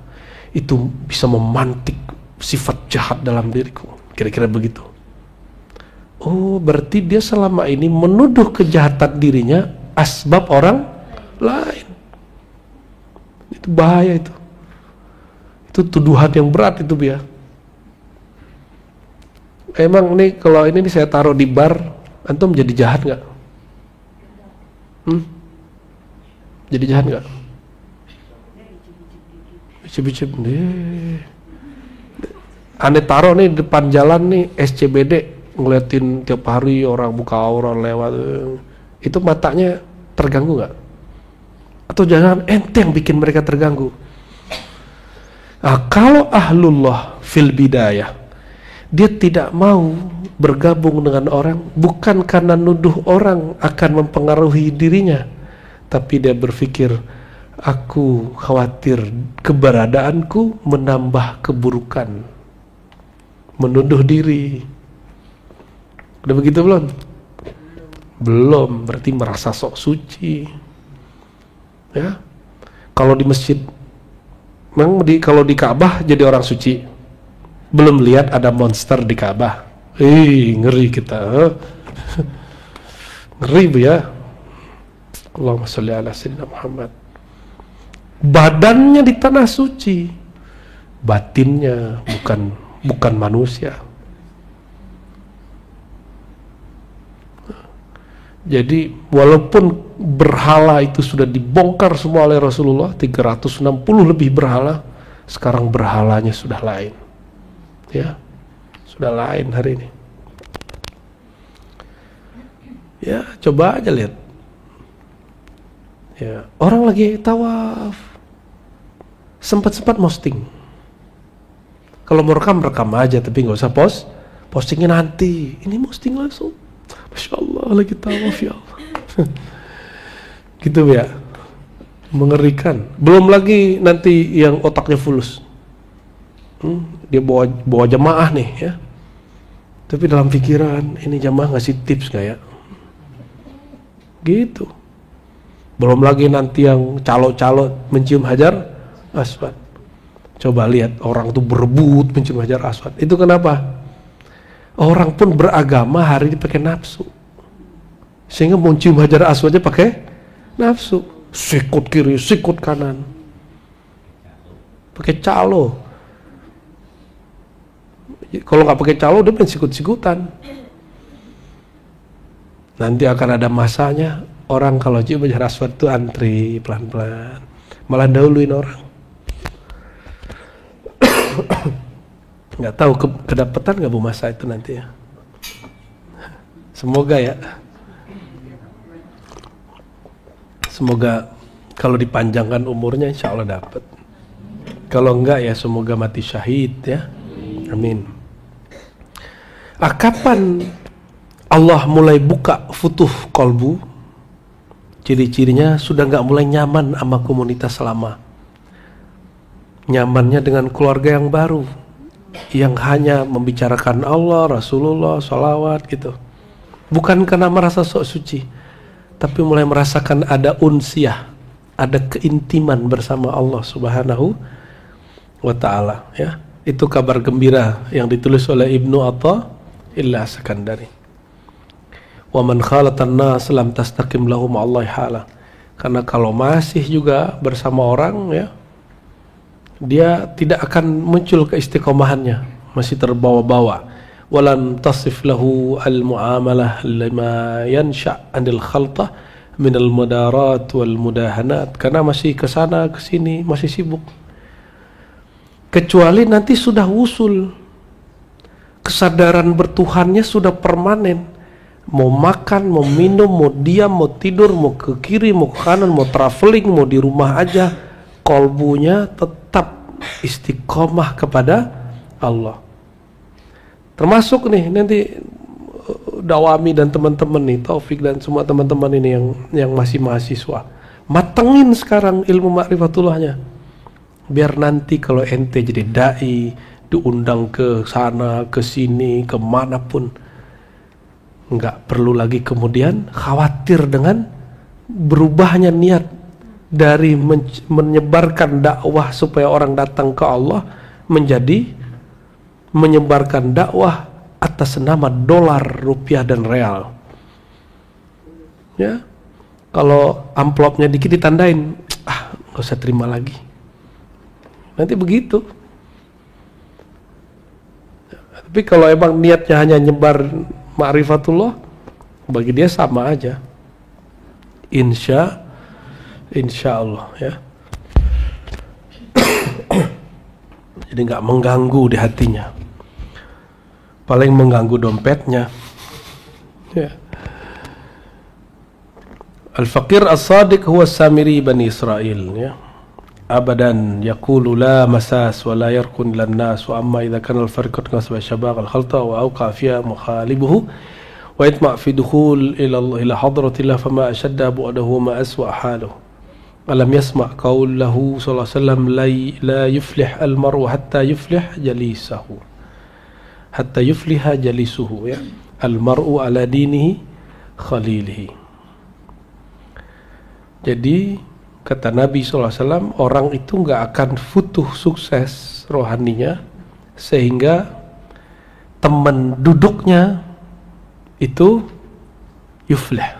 Itu bisa memantik sifat jahat dalam diriku, kira-kira begitu. Oh, berarti dia selama ini menuduh kejahatan dirinya asbab orang lain. Itu bahaya itu. Itu tuduhan yang berat itu ya. Emang nih kalau ini nih saya taruh di bar, antum jadi jahat nggak? Jadi jahat nggak? Icip-icip deh. Aneh taruh nih depan jalan nih SCBD, ngeliatin tiap hari orang buka aurat lewat, itu matanya terganggu nggak? Atau jangan ente yang bikin mereka terganggu? Nah, kalau ahlullah fil bidayah, dia tidak mau bergabung dengan orang bukan karena nuduh orang akan mempengaruhi dirinya, tapi dia berpikir, aku khawatir keberadaanku menambah keburukan, menuduh diri. Udah begitu belum? Belum, berarti merasa sok suci ya. Kalau di masjid, memang kalau di Ka'bah jadi orang suci, belum lihat ada monster di Ka'bah. Ngeri kita. Ngeri Bu ya. Allahumma sholli ala sayyidina Muhammad. Badannya di tanah suci, batinnya bukan manusia. Jadi walaupun berhala itu sudah dibongkar semua oleh Rasulullah, 360 lebih berhala, sekarang berhalanya sudah lain ya, sudah lain hari ini ya. Coba aja lihat ya, orang lagi tawaf sempat posting. Kalau mau rekam aja, tapi nggak usah postingnya nanti. Ini posting langsung, Masya Allah lagi tawaf ya Allah. Gitu ya. Mengerikan. Belum lagi nanti yang otaknya fulus. Dia bawa jamaah nih ya. Tapi dalam pikiran, ini jamaah ngasih tips gak ya? Gitu. Belum lagi nanti yang calo-calo mencium hajar aswad. Coba lihat orang tuh berebut mencium hajar aswad. Itu kenapa? Orang pun beragama hari ini pakai nafsu. Sehingga mencium hajar aswadnya pakai nafsu. Sikut kiri, sikut kanan. Pakai calo. Kalau nggak pakai calo dia main sikut-sikutan. Nanti akan ada masanya orang kalau cium hajar aswad itu antri pelan-pelan, malah dahuluin orang. Nggak tahu kedapetan nggak Bu masa itu nanti ya. Semoga ya. Semoga kalau dipanjangkan umurnya insya Allah dapat. Kalau enggak ya semoga mati syahid ya. Amin. Kapan Allah mulai buka futuh kolbu? Ciri-cirinya sudah nggak mulai nyaman sama komunitas lama. Nyamannya dengan keluarga yang baru, yang hanya membicarakan Allah, Rasulullah, sholawat gitu. Bukan karena merasa sok suci, tapi mulai merasakan ada unsiyah, ada keintiman bersama Allah Subhanahu wa Ta'ala ya. Itu kabar gembira yang ditulis oleh Ibnu Athaillah As-Sakandari. Wa man khalatan nas lam tastaqim lahum Allah hala. Karena kalau masih juga bersama orang ya, dia tidak akan muncul keistiqomahannya, masih terbawa-bawa. Walam tasif lahu al-muamalah lima yansha' anil khaltah min al-mudarat wal mudahanat. Karena masih kesana kesini, masih sibuk. Kecuali nanti sudah wusul, kesadaran bertuhannya sudah permanen. Mau makan, mau minum, mau diam, mau tidur, mau ke kiri, mau ke kanan, mau traveling, mau di rumah aja, kolbunya tetap istiqomah kepada Allah. Termasuk nih nanti Dawami dan teman-teman nih, Taufik dan semua teman-teman ini yang masih mahasiswa, matengin sekarang ilmu makrifatullahnya. Biar nanti kalau ente jadi dai, diundang ke sana, ke sini, kemanapun, nggak perlu lagi kemudian khawatir dengan berubahnya niat dari menyebarkan dakwah supaya orang datang ke Allah menjadi menyebarkan dakwah atas nama dolar, rupiah, dan real. Ya, kalau amplopnya dikit ditandain, nggak usah terima lagi. Nanti begitu. Tapi kalau emang niatnya hanya nyebar ma'rifatullah, bagi dia sama aja. Insya Allah ya. Jadi nggak mengganggu di hatinya. Paling mengganggu dompetnya. Ya. Al-Faqir As-Sadiq huwa Samiri Bani Israel ya. Abadan yaqulu la masas wa la yarkun lan nas wa amma idza kana al-farqat qasba shabaq al-khalta wa awqa fiha mukhalibuhu wa yatma fi dukhul ila hadratillah fama ashadda bu'dahu ma aswa haluhu. Alam yasma' qawlahu sallallahu alaihi wasallam la yuflih al-mar'u hatta yuflih jalisahu. Hatta yufliha jalisuhu ya. Al-mar'u ala dinihi khalilihi. Jadi kata Nabi SAW, orang itu nggak akan futuh sukses rohaninya sehingga teman duduknya itu yuflih.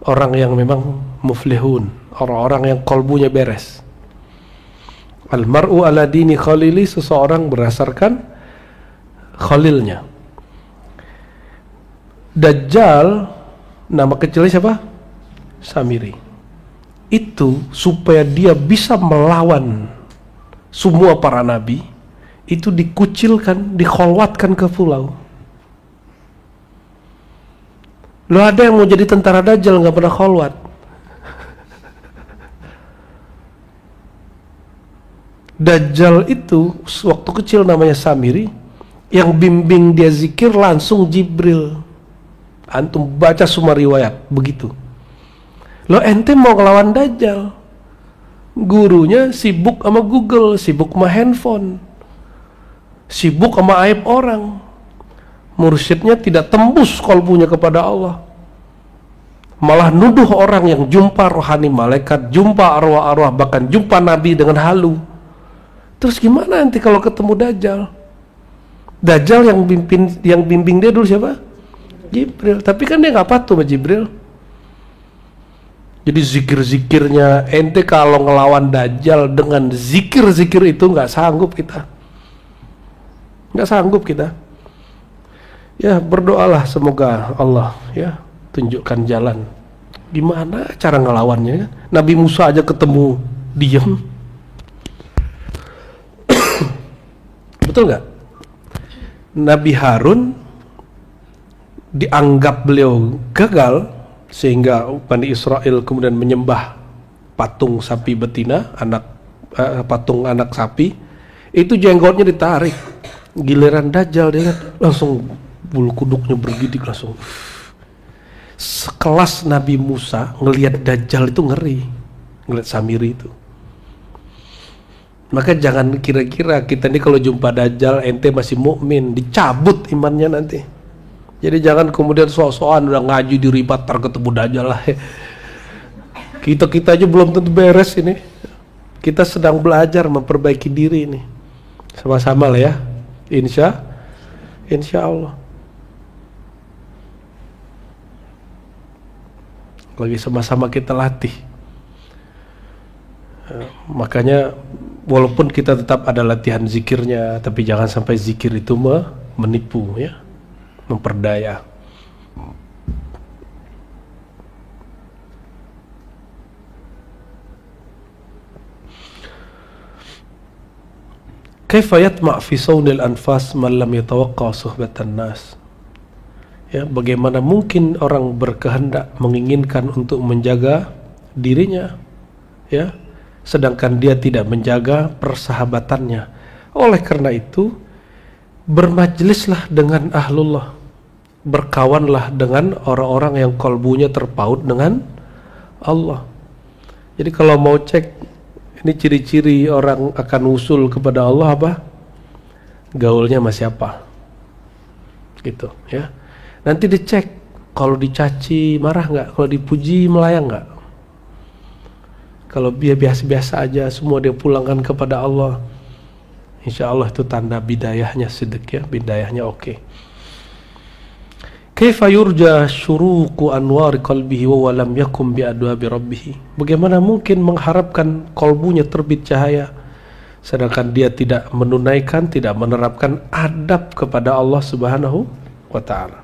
Orang yang memang muflihun, orang-orang yang kolbunya beres. Al-mar'u ala dini khalili, seseorang berdasarkan khalilnya. Dajjal, nama kecilnya siapa? Samiri. Itu supaya dia bisa melawan semua para nabi, itu dikucilkan, dikholwatkan ke pulau. Lo ada yang mau jadi tentara Dajjal nggak pernah kholwat. Dajjal itu waktu kecil namanya Samiri, yang bimbing dia zikir langsung Jibril. Antum baca semua riwayat begitu. Lo ente mau ngelawan Dajjal, gurunya sibuk sama Google, sibuk sama handphone, sibuk sama aib orang. Mursyidnya tidak tembus kalbunya kepada Allah, malah nuduh orang yang jumpa rohani malaikat, jumpa arwah-arwah, bahkan jumpa Nabi dengan halu. Terus gimana nanti kalau ketemu Dajjal? Dajjal yang bimbing dia dulu siapa? Jibril. Tapi kan dia nggak patuh sama Jibril. Jadi zikir-zikirnya, ente kalau ngelawan Dajjal dengan zikir-zikir itu nggak sanggup kita. Nggak sanggup kita. Ya berdoalah semoga Allah ya tunjukkan jalan. Gimana cara ngelawannya? Nabi Musa aja ketemu diem. Betul nggak? Nabi Harun dianggap beliau gagal sehingga Bani Israel kemudian menyembah patung sapi betina, patung anak sapi. Itu jenggotnya ditarik. Giliran Dajjal dia langsung bulu kuduknya bergidik langsung. Sekelas Nabi Musa ngelihat Dajjal itu ngeri, ngelihat Samiri itu. Maka jangan kira-kira kita ini kalau jumpa Dajjal ente masih mukmin, dicabut imannya nanti. Jadi jangan kemudian sok-sokan udah ngaji di ribat tar ketemu Dajjal lah. Kita aja belum tentu beres ini. Kita sedang belajar memperbaiki diri ini. Sama-sama lah ya. Insya Allah. Lagi sama-sama kita latih. Makanya walaupun kita tetap ada latihan zikirnya, tapi jangan sampai zikir itu menipu ya, memperdaya. Kaifa yatma' fi sawnil anfas man lam yatawaqqa suhbatan nas. Ya, bagaimana mungkin orang berkehendak menginginkan untuk menjaga dirinya ya, sedangkan dia tidak menjaga persahabatannya. Oleh karena itu, bermajlislah dengan ahlullah, berkawanlah dengan orang-orang yang kalbunya terpaut dengan Allah. Jadi kalau mau cek ini ciri-ciri orang akan usul kepada Allah apa? Gaulnya sama siapa? Gitu ya. Nanti dicek, kalau dicaci marah nggak, kalau dipuji melayang nggak. Kalau dia biasa-biasa aja, semua dia pulangkan kepada Allah, insya Allah itu tanda bidayahnya sidq ya, bidayahnya oke. Kaifa yurja syuruqu anwar qalbihi wa lam yakum bi adwabi rabbih. Bagaimana mungkin mengharapkan kalbunya terbit cahaya sedangkan dia tidak menunaikan, tidak menerapkan adab kepada Allah Subhanahu wa taala.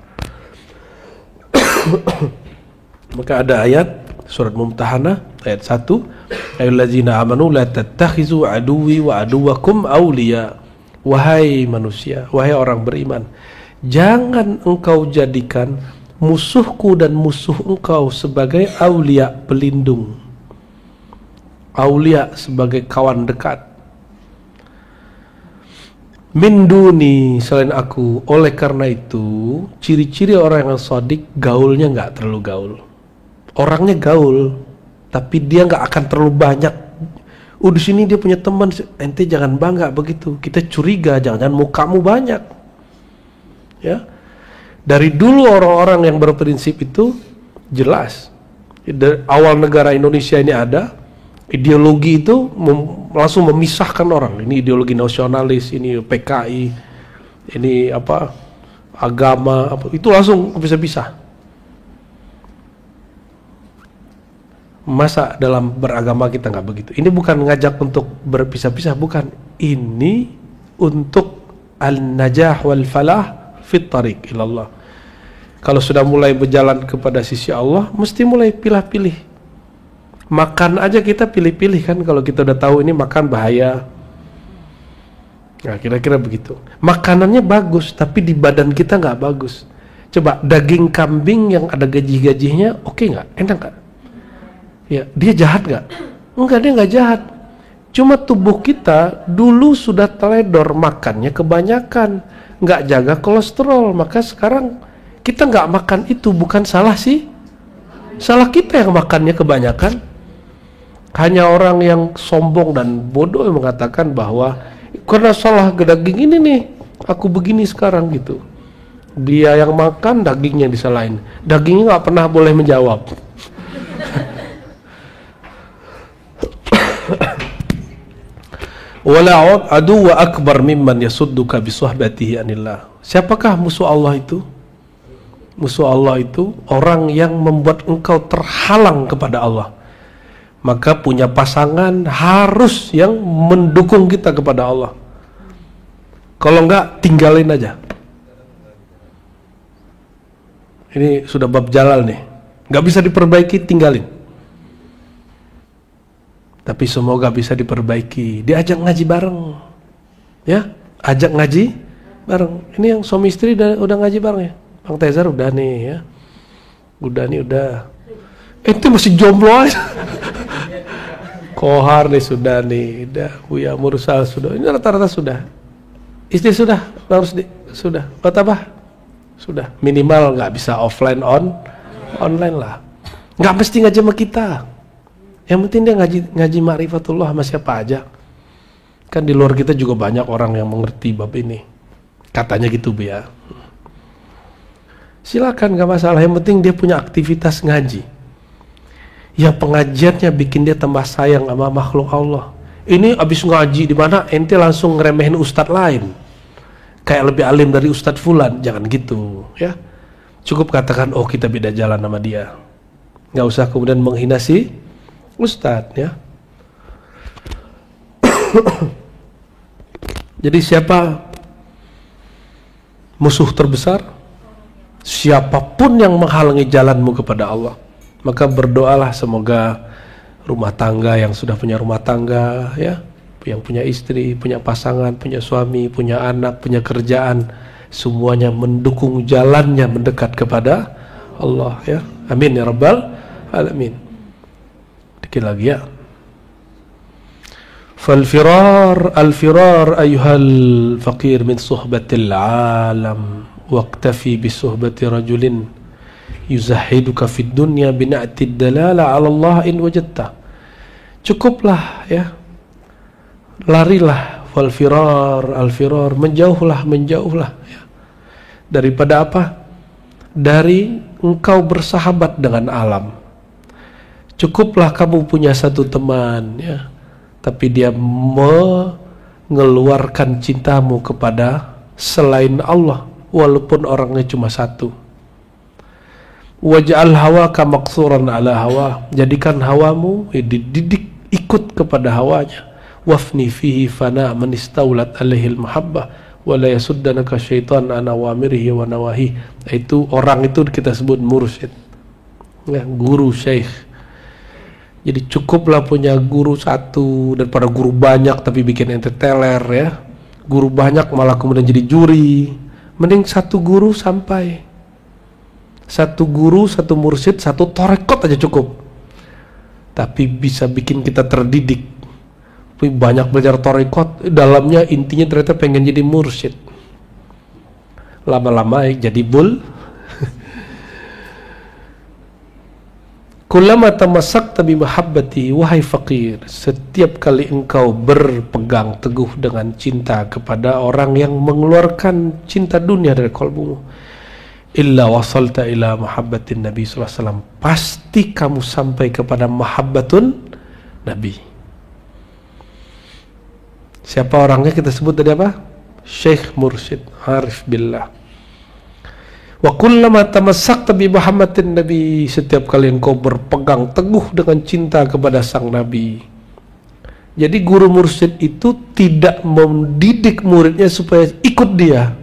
Maka ada ayat surat Mumtahanah ayat 1, ayyuhallazina amanu la tattakhizu aduwwi wa aduwwakum awliya. Wahai manusia, wahai orang beriman, jangan engkau jadikan musuhku dan musuh engkau sebagai aulia, pelindung. Aulia sebagai kawan dekat. Min duni, selain aku. Oleh karena itu, ciri-ciri orang yang shadiq, gaulnya nggak terlalu gaul. Orangnya gaul, tapi dia nggak akan terlalu banyak. Di sini dia punya teman, ente jangan bangga begitu. Kita curiga, jangan mukamu banyak. Ya, dari dulu orang-orang yang berprinsip itu jelas. Dari awal negara Indonesia ini ada, ideologi itu langsung memisahkan orang. Ini ideologi nasionalis, ini PKI, ini apa agama, apa itu langsung bisa-bisa. Masa dalam beragama kita nggak begitu? Ini bukan ngajak untuk berpisah-pisah, bukan. Ini untuk al-najah wal falah fit tariq ilallah. Kalau sudah mulai berjalan kepada sisi Allah, mesti mulai pilih-pilih. Makan aja kita pilih-pilih kan, kalau kita udah tahu ini makan bahaya. Nah, kira-kira begitu. Makanannya bagus, tapi di badan kita nggak bagus. Coba daging kambing yang ada gaji-gajinya, oke nggak? Enak nggak? Ya, dia jahat nggak? Enggak, dia nggak jahat. Cuma tubuh kita dulu sudah teledor makannya kebanyakan, nggak jaga kolesterol, maka sekarang kita nggak makan itu. Bukan salah sih Salah kita yang makannya kebanyakan. Hanya orang yang sombong dan bodoh yang mengatakan bahwa karena salah daging ini nih, aku begini sekarang gitu. Dia yang makan, dagingnya disalahin. Dagingnya nggak pernah boleh menjawab. Wala adu wa akbar mimman yasudduka bisuhbatihi anillah. Siapakah musuh Allah itu? Musuh Allah itu orang yang membuat engkau terhalang kepada Allah. Maka punya pasangan harus yang mendukung kita kepada Allah. Kalau enggak, tinggalin aja. Ini sudah bab jalal nih. Enggak bisa diperbaiki, tinggalin. Tapi semoga bisa diperbaiki. Diajak ngaji bareng. Ya, ajak ngaji bareng. Ini yang suami istri udah ngaji bareng ya. Bang Tezar udah nih ya. Udah nih, udah. Itu masih jomblo aja. Kohar nih sudah nih, udah. Buya Mursal sudah. Ini rata-rata sudah. Istri sudah, harus sudah. Apa? Sudah. Minimal nggak bisa offline online lah. Nggak mesti ngaji sama kita. Yang penting dia ngaji ma'rifatullah sama siapa aja. Kan di luar kita juga banyak orang yang mengerti bab ini. Katanya gitu, Bu ya. Silakan, nggak masalah. Yang penting dia punya aktivitas ngaji. Yang pengajiannya bikin dia tambah sayang sama makhluk Allah. Ini abis ngaji di mana ente langsung ngeremehin ustadz lain, kayak lebih alim dari ustadz fulan. Jangan gitu ya. Cukup katakan, oh kita beda jalan sama dia. Nggak usah kemudian menghina si ustadz ya. Jadi siapa musuh terbesar? Siapapun yang menghalangi jalanmu kepada Allah. Maka berdoalah semoga rumah tangga yang sudah punya rumah tangga ya, yang punya istri, punya pasangan, punya suami, punya anak, punya kerjaan, semuanya mendukung jalannya mendekat kepada Allah ya. Amin ya rabbal alamin. Dikit lagi ya. Fal-firar al-firar ayyuhal faqir min suhbatil alam waqtafi bi suhbati rajulin yuzahiduka fid dunya bina'tid dalala 'ala Allah in wajadta. Cukuplah ya. Larilah wal firar al firar, menjauhlah ya. Daripada apa? Dari engkau bersahabat dengan alam. Cukuplah kamu punya satu teman ya, tapi dia mengeluarkan cintamu kepada selain Allah walaupun orangnya cuma satu. Waj'al hawaka maqsuran ala hawa, jadikan hawamu dididik ikut kepada hawanya. Wafni fihi fana man istaulat alaihil mahabbah wa la yasuddanaka syaitan an awamirihi wa nawahi. Itu orang itu kita sebut mursyid ya, guru syekh. Jadi cukuplah punya guru satu daripada guru banyak tapi bikin ente teler ya. Guru banyak malah kemudian jadi juri. Mending satu guru sampai. Satu guru, satu mursyid, satu torekot aja cukup. Tapi bisa bikin kita terdidik. Banyak belajar torekot, dalamnya intinya ternyata pengen jadi mursyid. Lama-lama jadi bul. Kullama tamassakta bi mahabbati wahai faqir, setiap kali engkau berpegang teguh dengan cinta kepada orang yang mengeluarkan cinta dunia dari kalbumu, illa wasalta ila mahabbatin Nabi sallallahu alaihi wasallam, pasti kamu sampai kepada mahabbatun Nabi. Siapa orangnya kita sebut tadi apa? Syekh Mursyid Arif Billah. Wa kullama tamassakta bi mahabbatin Nabi, setiap kali engkau berpegang teguh dengan cinta kepada sang Nabi. Jadi guru mursyid itu tidak mendidik muridnya supaya ikut dia,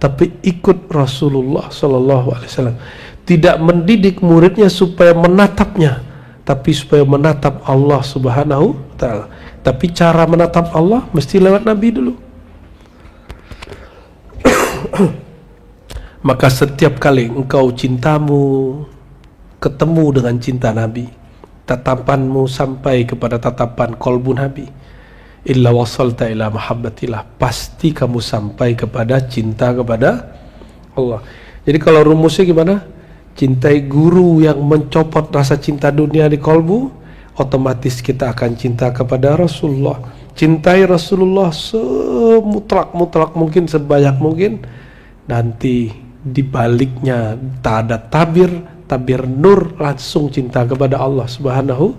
tapi ikut Rasulullah sallallahu alaihi wasallam. Tidak mendidik muridnya supaya menatapnya, tapi supaya menatap Allah Subhanahu wa taala. Tapi cara menatap Allah mesti lewat Nabi dulu. Maka setiap kali engkau cintamu ketemu dengan cinta Nabi, tatapanmu sampai kepada tatapan kolbu Nabi, illa wasalta ila mahabbatillah, pasti kamu sampai kepada cinta kepada Allah. Jadi kalau rumusnya gimana? cintai guru yang mencopot rasa cinta dunia di kolbu, otomatis kita akan cinta kepada Rasulullah. Cintai Rasulullah semutlak mungkin, sebanyak mungkin. Nanti di baliknya tak ada tabir nur, langsung cinta kepada Allah Subhanahu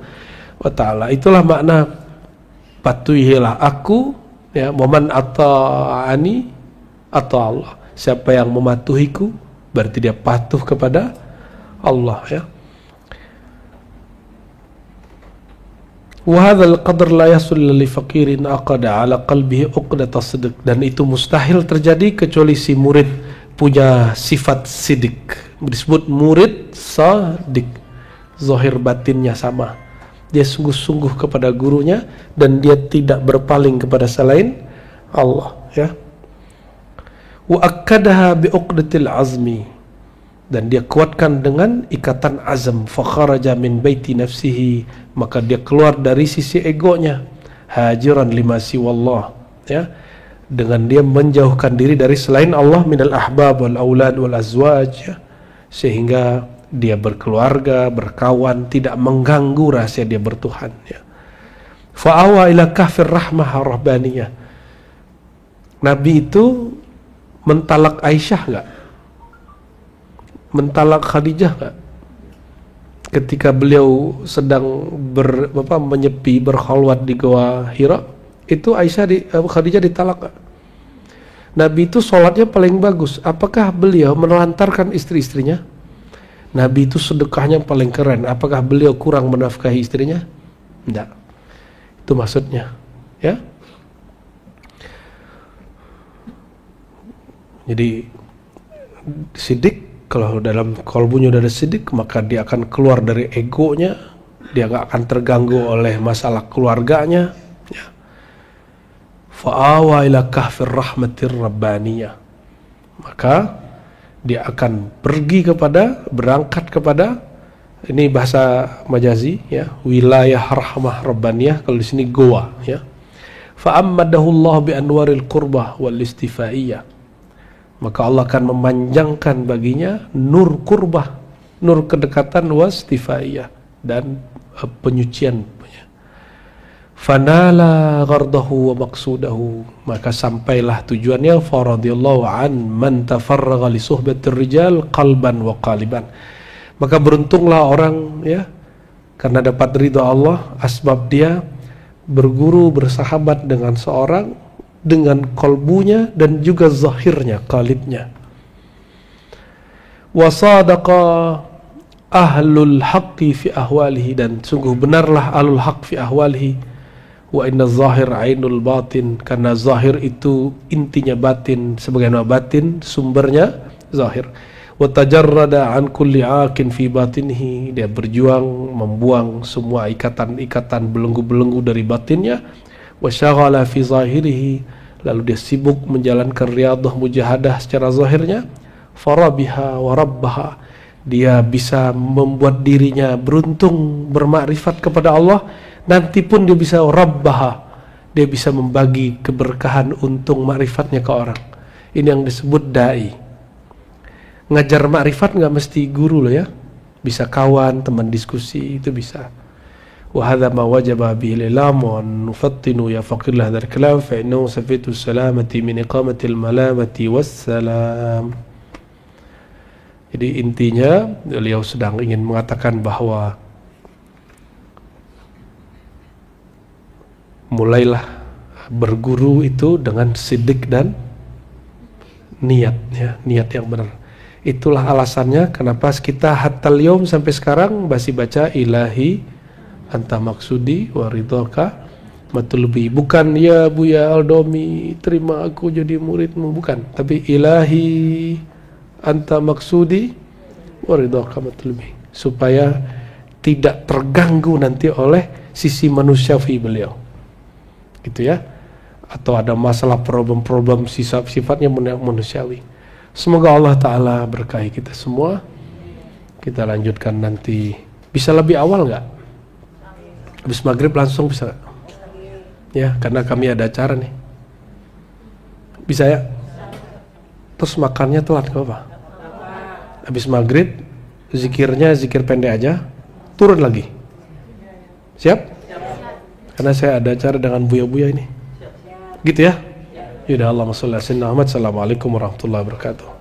wa ta'ala. Itulah makna patuhilah aku, ya, moman ata'ani atau Allah. Siapa yang mematuhiku berarti dia patuh kepada Allah, ya. Wa hadzal qadr la yasul li faqirin aqada ala qalbihi uqdata sidq, dan itu mustahil terjadi kecuali si murid punya sifat sidik. Disebut murid sadik, zahir batinnya sama, dia sungguh-sungguh kepada gurunya dan dia tidak berpaling kepada selain Allah, ya. Wa akkadaha bi uqdatil azmi, dan dia kuatkan dengan ikatan azam. Fa kharaja min baiti nafsihi, maka dia keluar dari sisi egonya, hajiran lima siwallah, ya, dengan dia menjauhkan diri dari selain Allah, minal ahbab wal aulad wal azwaj, ya, sehingga dia berkeluarga, berkawan, tidak mengganggu rahasia dia bertuhan, ya. Fa'awa ila kahfir rahmah rahbaniyah. Nabi itu mentalak Aisyah enggak? Mentalak Khadijah enggak? Ketika beliau sedang menyepi, berkhalwat di Gua Hira, itu Khadijah ditalak enggak? Nabi itu sholatnya paling bagus. Apakah beliau menelantarkan istri-istrinya? Nabi itu sedekahnya paling keren. Apakah beliau kurang menafkahi istrinya? Enggak. Itu maksudnya, ya. Jadi sidik, kalau dalam kolbunya udah ada sidik, maka dia akan keluar dari egonya, dia gak akan terganggu oleh masalah keluarganya, ya. Fa'awa ila kahfir rahmatir rabbaniyah, maka dia akan berangkat kepada, ini bahasa majazi, ya, wilayah rahmah rabbaniyah. Kalau di sini goa, ya. Fa'ammadahu Allah bi anwaril qurbah wal istifaiyah, maka Allah akan memanjangkan baginya nur kurbah, nur kedekatan, wastifaiyah, dan penyucian. Fanala ghardahu wa maqsudahu, maka sampailah tujuannya. Faradiyallahu an man tafarraga li suhbatir rijal qalban wa qaliban, maka beruntunglah orang, ya, karena dapat ridha Allah, asbab dia berguru, bersahabat dengan seorang, dengan kolbunya dan juga zahirnya, qalibnya. Wa sadaqa ahlul haqqi fi ahwalihi, dan sungguh benarlah ahlul haqq fi ahwalihi. Wa inna zahir ainul batin, karena zahir itu intinya batin, sebagaimana batin sumbernya zahir. Wa tajarrada an kulli aqin fi batinihi, dia berjuang membuang semua ikatan-ikatan belenggu-belenggu dari batinnya. Wa syaghala fi zahirihi, lalu dia sibuk menjalankan riyadhah mujahadah secara zahirnya. Farabiha wa rabbaha, dia bisa membuat dirinya beruntung, bermakrifat kepada Allah. Nanti pun dia bisa rabbaha, dia bisa membagi keberkahan untung makrifatnya ke orang. Ini yang disebut da'i. Ngajar makrifat nggak mesti guru loh, ya, bisa kawan, teman diskusi, itu bisa. Wa hadza ma wajaba bihi al-ilam wa nufattinu ya faqillah dzal kalam fa innahu safitu salamati min iqamati al-malamati wassalam. Jadi intinya beliau sedang ingin mengatakan bahwa mulailah berguru itu dengan sidik dan niat, ya, niat yang benar. Itulah alasannya kenapa kita hatta al-yawm sampai sekarang masih baca ilahi anta maksudi wa ridhaka matlubi. Bukan ya Buya Aldomi terima aku jadi muridmu, bukan, tapi ilahi anta maksudi wa ridhaka matlubi, supaya tidak terganggu nanti oleh sisi manusiawi beliau, gitu, ya, atau ada masalah problem-problem sifatnya manusiawi. Semoga Allah Ta'ala berkahi kita semua. Kita lanjutkan nanti. Bisa lebih awal nggak? Habis maghrib langsung bisa? Ya, karena kami ada acara nih. Bisa, ya? Terus makannya telat, nggak apa? Habis maghrib zikirnya zikir pendek aja, turun lagi. Siap? Karena saya ada acara dengan Buya-Buya ini. Gitu ya? Yaudah, Allahumma sholli ala sayyidina Muhammad. Assalamualaikum warahmatullahi wabarakatuh.